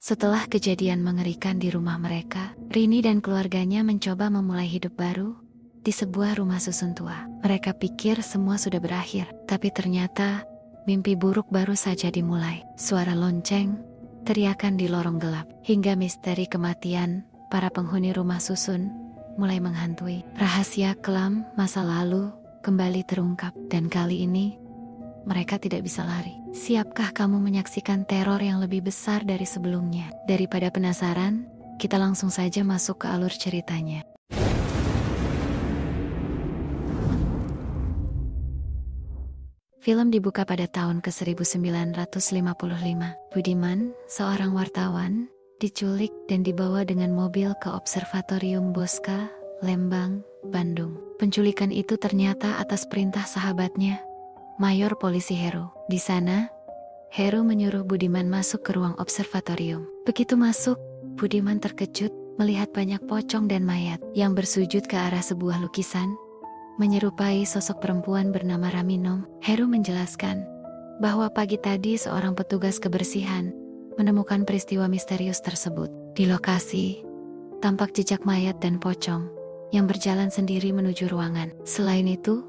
Setelah kejadian mengerikan di rumah mereka, Rini dan keluarganya mencoba memulai hidup baru di sebuah rumah susun tua. Mereka pikir semua sudah berakhir, tapi ternyata mimpi buruk baru saja dimulai. Suara lonceng, teriakan di lorong gelap, hingga misteri kematian para penghuni rumah susun mulai menghantui. Rahasia kelam masa lalu kembali terungkap, dan kali ini mereka tidak bisa lari. Siapkah kamu menyaksikan teror yang lebih besar dari sebelumnya? Daripada penasaran, kita langsung saja masuk ke alur ceritanya. Film dibuka pada tahun ke-1955. Budiman, seorang wartawan, diculik dan dibawa dengan mobil ke Observatorium Bosca, Lembang, Bandung. Penculikan itu ternyata atas perintah sahabatnya, Mayor Polisi Heru. Di sana, Heru menyuruh Budiman masuk ke ruang observatorium. Begitu masuk, Budiman terkejut melihat banyak pocong dan mayat yang bersujud ke arah sebuah lukisan, menyerupai sosok perempuan bernama Raminom. Heru menjelaskan bahwa pagi tadi seorang petugas kebersihan menemukan peristiwa misterius tersebut. Di lokasi, tampak jejak mayat dan pocong yang berjalan sendiri menuju ruangan. Selain itu,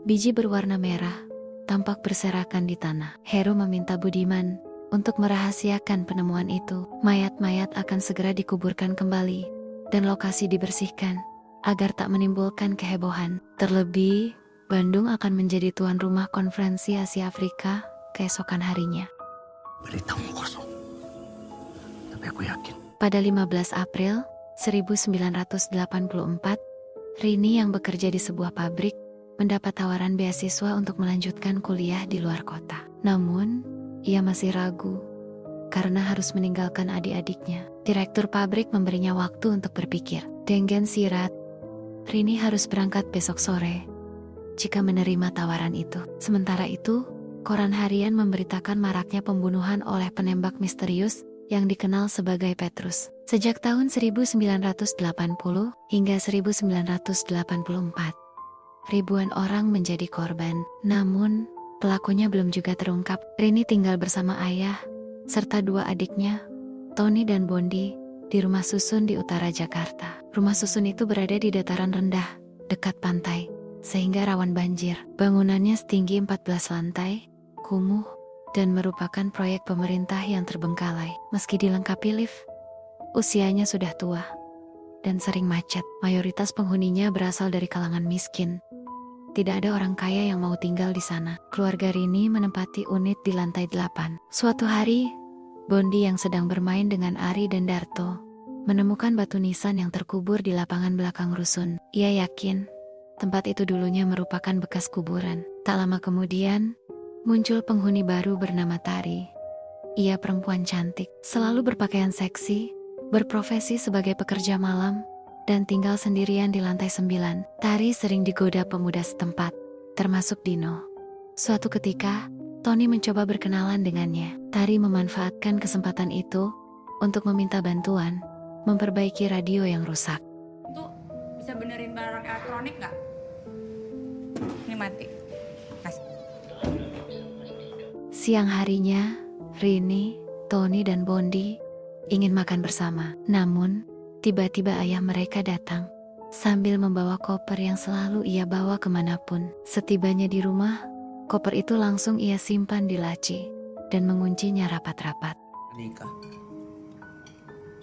biji berwarna merah tampak berserakan di tanah. Heru meminta Budiman untuk merahasiakan penemuan itu. Mayat-mayat akan segera dikuburkan kembali dan lokasi dibersihkan agar tak menimbulkan kehebohan. Terlebih, Bandung akan menjadi tuan rumah konferensi Asia Afrika keesokan harinya. Beritamu kosong, tapi aku yakin. Pada 15 April 1984, Rini yang bekerja di sebuah pabrik mendapat tawaran beasiswa untuk melanjutkan kuliah di luar kota. Namun, ia masih ragu karena harus meninggalkan adik-adiknya. Direktur pabrik memberinya waktu untuk berpikir. Dengan sirat, Rini harus berangkat besok sore jika menerima tawaran itu. Sementara itu, koran harian memberitakan maraknya pembunuhan oleh penembak misterius yang dikenal sebagai Petrus. Sejak tahun 1980 hingga 1984. Ribuan orang menjadi korban, namun pelakunya belum juga terungkap. Rini tinggal bersama ayah, serta dua adiknya, Tony dan Bondi, di rumah susun di utara Jakarta. Rumah susun itu berada di dataran rendah, dekat pantai, sehingga rawan banjir. Bangunannya setinggi 14 lantai, kumuh, dan merupakan proyek pemerintah yang terbengkalai. Meski dilengkapi lift, usianya sudah tua dan sering macet. Mayoritas penghuninya berasal dari kalangan miskin. Tidak ada orang kaya yang mau tinggal di sana. Keluarga Rini menempati unit di lantai 8. Suatu hari, Bondi yang sedang bermain dengan Ari dan Darto menemukan batu nisan yang terkubur di lapangan belakang rusun. Ia yakin tempat itu dulunya merupakan bekas kuburan. Tak lama kemudian, muncul penghuni baru bernama Tari. Ia perempuan cantik, selalu berpakaian seksi, berprofesi sebagai pekerja malam, dan tinggal sendirian di lantai 9. Tari sering digoda pemuda setempat, termasuk Dino. Suatu ketika, Tony mencoba berkenalan dengannya. Tari memanfaatkan kesempatan itu untuk meminta bantuan memperbaiki radio yang rusak. Tuh, bisa benerin barang elektronik nggak? Ini mati. Kasih. Siang harinya, Rini, Tony, dan Bondi ingin makan bersama. Namun, tiba-tiba ayah mereka datang sambil membawa koper yang selalu ia bawa kemanapun. Setibanya di rumah, koper itu langsung ia simpan di laci dan menguncinya rapat-rapat. Nikah.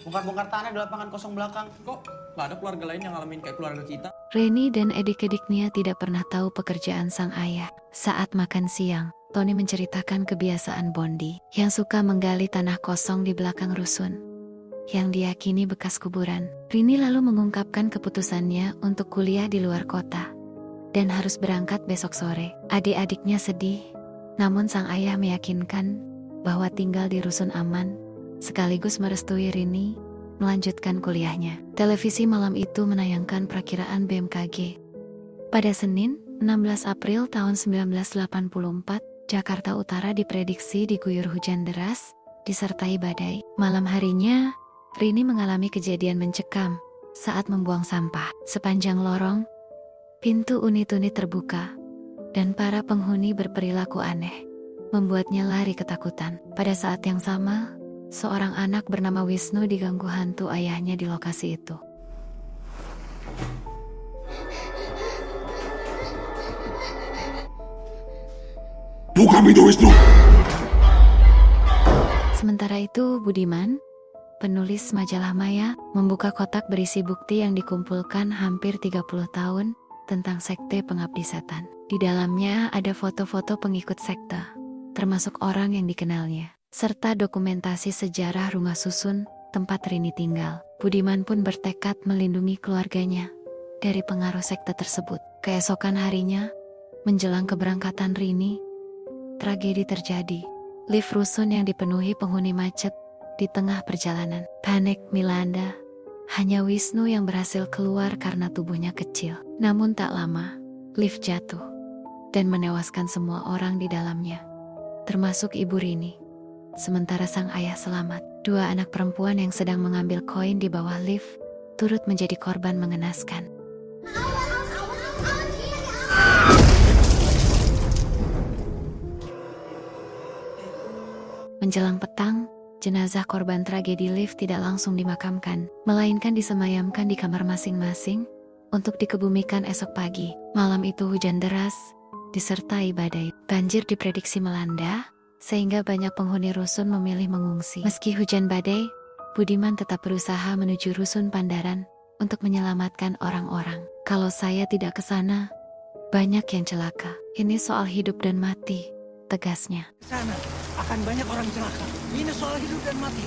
Bongkar-bongkar tanah di lapangan kosong belakang. Kok gak ada keluarga lain yang ngalamin kayak keluarga kita? Reni dan adik-adiknya tidak pernah tahu pekerjaan sang ayah. Saat makan siang, Tony menceritakan kebiasaan Bondi yang suka menggali tanah kosong di belakang rusun yang diyakini bekas kuburan. Rini lalu mengungkapkan keputusannya untuk kuliah di luar kota dan harus berangkat besok sore. Adik-adiknya sedih, namun sang ayah meyakinkan bahwa tinggal di rusun aman, sekaligus merestui Rini melanjutkan kuliahnya. Televisi malam itu menayangkan perakiraan BMKG. Pada Senin, 16 April tahun 1984, Jakarta Utara diprediksi diguyur hujan deras, disertai badai. Malam harinya, Rini mengalami kejadian mencekam saat membuang sampah. Sepanjang lorong, pintu unit-unit terbuka, dan para penghuni berperilaku aneh, membuatnya lari ketakutan. Pada saat yang sama, seorang anak bernama Wisnu diganggu hantu ayahnya di lokasi itu. Bukan itu Wisnu. Sementara itu, Budiman, penulis majalah Maya, membuka kotak berisi bukti yang dikumpulkan hampir 30 tahun tentang sekte pengabdi setan. Di dalamnya ada foto-foto pengikut sekte, termasuk orang yang dikenalnya, serta dokumentasi sejarah rumah susun tempat Rini tinggal. Budiman pun bertekad melindungi keluarganya dari pengaruh sekte tersebut. Keesokan harinya, menjelang keberangkatan Rini, tragedi terjadi. Lift rusun yang dipenuhi penghuni macet di tengah perjalanan. Panik melanda. Hanya Wisnu yang berhasil keluar karena tubuhnya kecil. Namun tak lama, lift jatuh dan menewaskan semua orang di dalamnya, termasuk ibu Rini. Sementara sang ayah selamat. Dua anak perempuan yang sedang mengambil koin di bawah lift turut menjadi korban mengenaskan. Menjelang petang, jenazah korban tragedi lift tidak langsung dimakamkan, melainkan disemayamkan di kamar masing-masing untuk dikebumikan esok pagi. Malam itu hujan deras, disertai badai. Banjir diprediksi melanda, sehingga banyak penghuni rusun memilih mengungsi. Meski hujan badai, Budiman tetap berusaha menuju rusun Pandaran untuk menyelamatkan orang-orang. Kalau saya tidak ke sana, banyak yang celaka. Ini soal hidup dan mati, tegasnya. Sana akan banyak orang celaka. Ini soal hidup dan mati.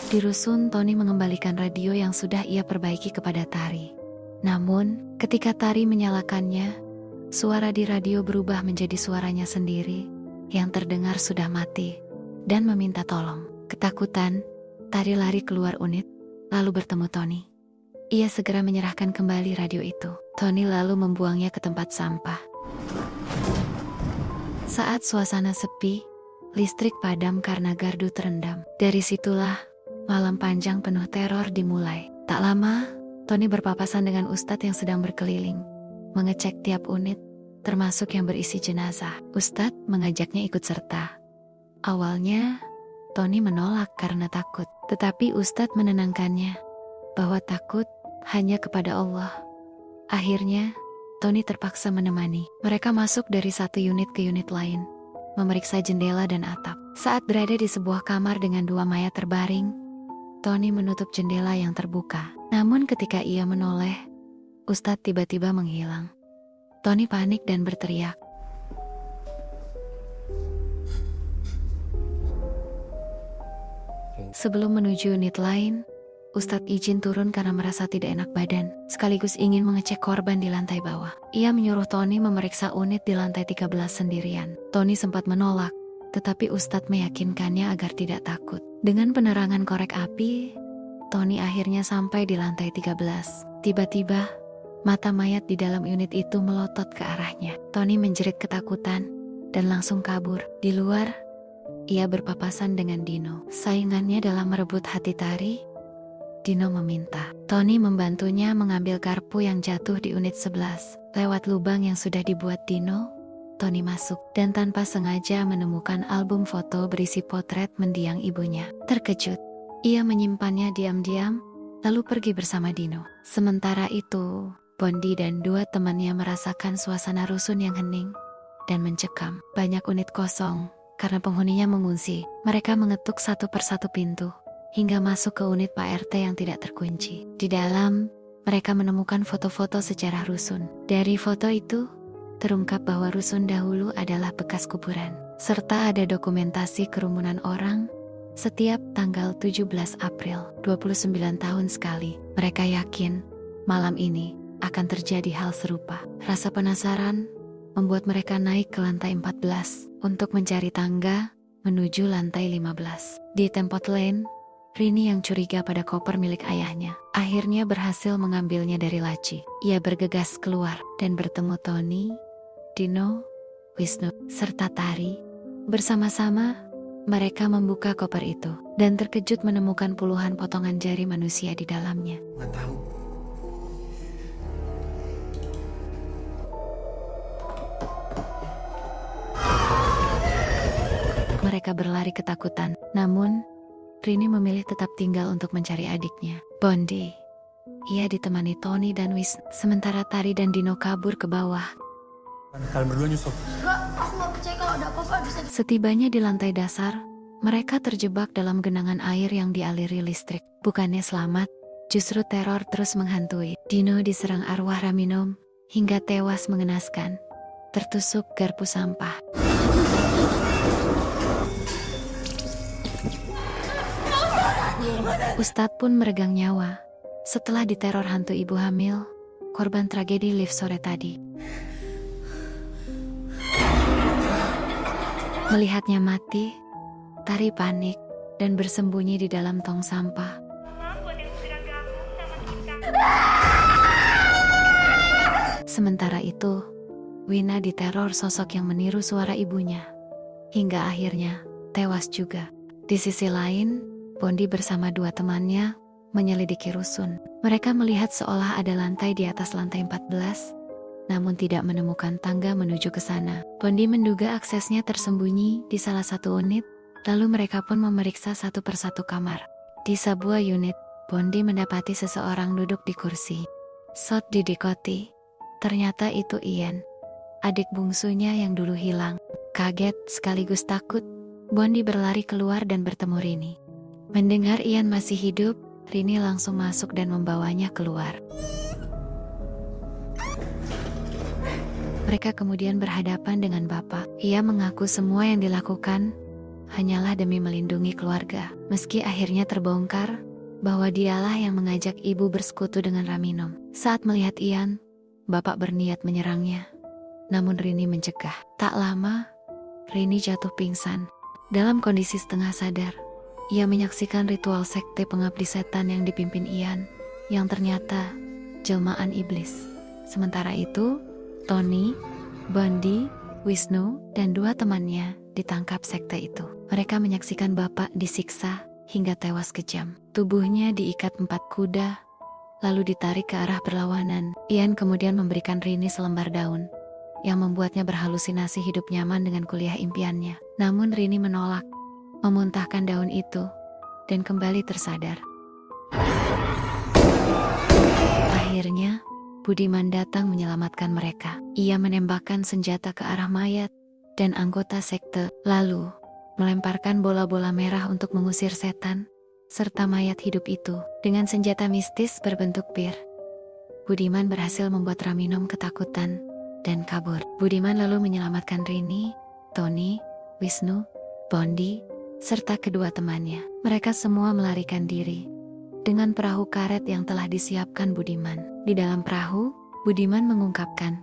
Di rusun, Tony mengembalikan radio yang sudah ia perbaiki kepada Tari. Namun, ketika Tari menyalakannya, suara di radio berubah menjadi suaranya sendiri yang terdengar sudah mati dan meminta tolong. Ketakutan, Tari lari keluar unit, lalu bertemu Tony. Ia segera menyerahkan kembali radio itu. Tony lalu membuangnya ke tempat sampah. Saat suasana sepi, listrik padam karena gardu terendam. Dari situlah, malam panjang penuh teror dimulai. Tak lama, Tony berpapasan dengan Ustadz yang sedang berkeliling, mengecek tiap unit, termasuk yang berisi jenazah. Ustadz mengajaknya ikut serta. Awalnya, Tony menolak karena takut. Tetapi Ustadz menenangkannya, bahwa takut hanya kepada Allah. Akhirnya, Tony terpaksa menemani. Mereka masuk dari satu unit ke unit lain, memeriksa jendela dan atap. Saat berada di sebuah kamar dengan dua mayat terbaring, Tony menutup jendela yang terbuka. Namun ketika ia menoleh, Ustadz tiba-tiba menghilang. Tony panik dan berteriak. Sebelum menuju unit lain, Ustadz izin turun karena merasa tidak enak badan, sekaligus ingin mengecek korban di lantai bawah. Ia menyuruh Tony memeriksa unit di lantai 13 sendirian. Tony sempat menolak, tetapi Ustadz meyakinkannya agar tidak takut. Dengan penerangan korek api, Tony akhirnya sampai di lantai 13. Tiba-tiba, mata mayat di dalam unit itu melotot ke arahnya. Tony menjerit ketakutan dan langsung kabur. Di luar, ia berpapasan dengan Dino, saingannya dalam merebut hati Tari. Dino meminta Tony membantunya mengambil garpu yang jatuh di unit 11. Lewat lubang yang sudah dibuat Dino, Tony masuk dan tanpa sengaja menemukan album foto berisi potret mendiang ibunya. Terkejut, ia menyimpannya diam-diam, lalu pergi bersama Dino. Sementara itu, Bondi dan dua temannya merasakan suasana rusun yang hening dan mencekam. Banyak unit kosong, karena penghuninya mengungsi. Mereka mengetuk satu persatu pintu, hingga masuk ke unit Pak RT yang tidak terkunci. Di dalam, mereka menemukan foto-foto sejarah rusun. Dari foto itu, terungkap bahwa rusun dahulu adalah bekas kuburan, serta ada dokumentasi kerumunan orang setiap tanggal 17 April, 29 tahun sekali. Mereka yakin malam ini akan terjadi hal serupa. Rasa penasaran membuat mereka naik ke lantai 14 untuk mencari tangga menuju lantai 15. Di Tempot Lane, Rini yang curiga pada koper milik ayahnya akhirnya berhasil mengambilnya dari laci. Ia bergegas keluar dan bertemu Tony, Dino, Wisnu, serta Tari. Bersama-sama, mereka membuka koper itu dan terkejut menemukan puluhan potongan jari manusia di dalamnya. Nggak tahu. Mereka berlari ketakutan. Namun, Rini memilih tetap tinggal untuk mencari adiknya, Bondi. Ia ditemani Tony dan Wis, sementara Tari dan Dino kabur ke bawah. Kalian berdua nyusup. Enggak, aku nggak percaya kalau ada apa-apa bisa. Setibanya di lantai dasar, mereka terjebak dalam genangan air yang dialiri listrik. Bukannya selamat, justru teror terus menghantui. Dino diserang arwah Raminom hingga tewas mengenaskan, tertusuk garpu sampah. Ustadz pun meregang nyawa setelah diteror hantu ibu hamil, korban tragedi lift sore tadi. Melihatnya mati, Tari panik dan bersembunyi di dalam tong sampah. Sementara itu, Wina diteror sosok yang meniru suara ibunya, hingga akhirnya tewas juga. Di sisi lain, Bondi bersama dua temannya menyelidiki rusun. Mereka melihat seolah ada lantai di atas lantai 14, namun tidak menemukan tangga menuju ke sana. Bondi menduga aksesnya tersembunyi di salah satu unit, lalu mereka pun memeriksa satu persatu kamar. Di sebuah unit, Bondi mendapati seseorang duduk di kursi. Shot didekoti. Ternyata itu Ian, adik bungsunya yang dulu hilang. Kaget sekaligus takut, Bondi berlari keluar dan bertemu Rini. Mendengar Ian masih hidup, Rini langsung masuk dan membawanya keluar. Mereka kemudian berhadapan dengan bapak. Ia mengaku semua yang dilakukan hanyalah demi melindungi keluarga. Meski akhirnya terbongkar bahwa dialah yang mengajak ibu bersekutu dengan Raminom. Saat melihat Ian, bapak berniat menyerangnya. Namun Rini mencegah. Tak lama, Rini jatuh pingsan. Dalam kondisi setengah sadar, ia menyaksikan ritual sekte pengabdi setan yang dipimpin Ian, yang ternyata jelmaan iblis. Sementara itu, Tony, Bondi, Wisnu, dan dua temannya ditangkap sekte itu. Mereka menyaksikan bapak disiksa hingga tewas kejam. Tubuhnya diikat 4 kuda, lalu ditarik ke arah berlawanan. Ian kemudian memberikan Rini selembar daun, yang membuatnya berhalusinasi hidup nyaman dengan kuliah impiannya. Namun Rini menolak, memuntahkan daun itu, dan kembali tersadar. Akhirnya, Budiman datang menyelamatkan mereka. Ia menembakkan senjata ke arah mayat dan anggota sekte, lalu melemparkan bola-bola merah untuk mengusir setan, serta mayat hidup itu. Dengan senjata mistis berbentuk pir, Budiman berhasil membuat Raminom ketakutan dan kabur. Budiman lalu menyelamatkan Rini, Tony, Wisnu, Bondi, serta kedua temannya. Mereka semua melarikan diri dengan perahu karet yang telah disiapkan Budiman. Di dalam perahu, Budiman mengungkapkan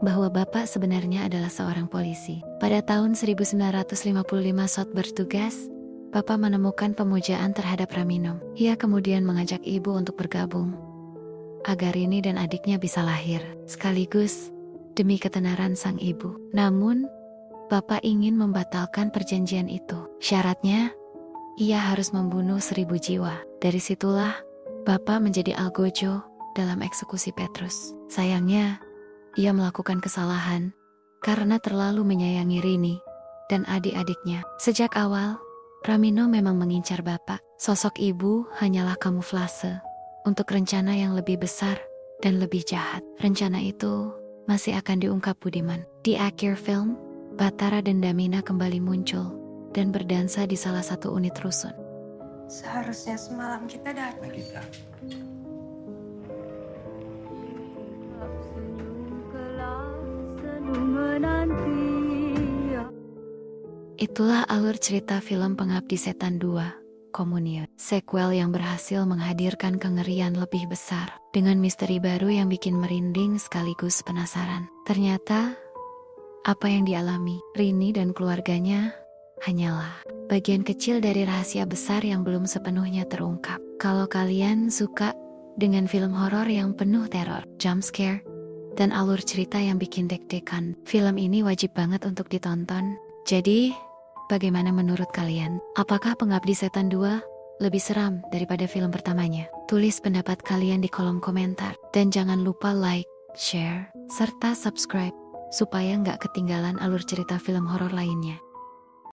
bahwa bapak sebenarnya adalah seorang polisi. Pada tahun 1955 saat bertugas, bapak menemukan pemujaan terhadap Raminom. Ia kemudian mengajak ibu untuk bergabung, agar Rini dan adiknya bisa lahir, sekaligus demi ketenaran sang ibu. Namun, bapak ingin membatalkan perjanjian itu. Syaratnya, ia harus membunuh 1000 jiwa. Dari situlah, bapak menjadi algojo dalam eksekusi Petrus. Sayangnya, ia melakukan kesalahan karena terlalu menyayangi Rini dan adik-adiknya. Sejak awal, Ramino memang mengincar bapak. Sosok ibu hanyalah kamuflase untuk rencana yang lebih besar dan lebih jahat. Rencana itu masih akan diungkap Budiman. Di akhir film, Batara dan Damina kembali muncul dan berdansa di salah satu unit rusun. Seharusnya semalam kita datang. Itulah alur cerita film Pengabdi Setan 2, Komunion. Sequel yang berhasil menghadirkan kengerian lebih besar dengan misteri baru yang bikin merinding sekaligus penasaran. Ternyata, apa yang dialami Rini dan keluarganya hanyalah bagian kecil dari rahasia besar yang belum sepenuhnya terungkap. Kalau kalian suka dengan film horor yang penuh teror, jump scare, dan alur cerita yang bikin deg-degan, film ini wajib banget untuk ditonton. Jadi, bagaimana menurut kalian? Apakah Pengabdi Setan 2 lebih seram daripada film pertamanya? Tulis pendapat kalian di kolom komentar. Dan jangan lupa like, share, serta subscribe supaya nggak ketinggalan alur cerita film horor lainnya.